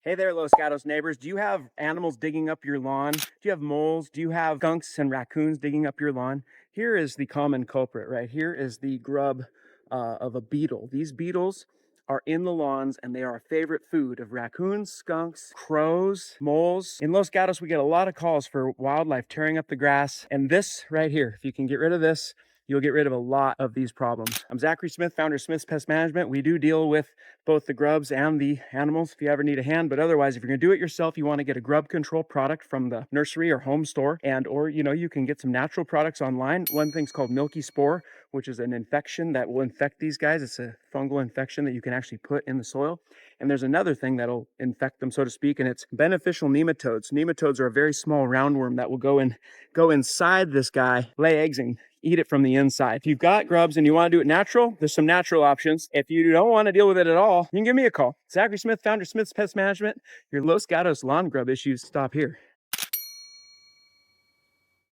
Hey there, Los Gatos neighbors. Do you have animals digging up your lawn? Do you have moles? Do you have skunks and raccoons digging up your lawn? Here is the common culprit, right? Here is the grub of a beetle. These beetles are in the lawns and they are a favorite food of raccoons, skunks, crows, moles. In Los Gatos, we get a lot of calls for wildlife tearing up the grass. And this right here, if you can get rid of this, you'll get rid of a lot of these problems. I'm Zachary Smith, founder of Smith's Pest Management. We do deal with both the grubs and the animals if you ever need a hand, but otherwise, if you're gonna do it yourself, you wanna get a grub control product from the nursery or home store, or you can get some natural products online. One thing's called milky spore, which is an infection that will infect these guys. It's a fungal infection that you can actually put in the soil. And there's another thing that'll infect them, so to speak, and it's beneficial nematodes. Nematodes are a very small roundworm that will go inside this guy, lay eggs, and eat it from the inside. If you've got grubs and you want to do it natural, there's some natural options. If you don't want to deal with it at all, you can give me a call. Zachary Smith, founder of Smith's Pest Management. Your Los Gatos lawn grub issues stop here.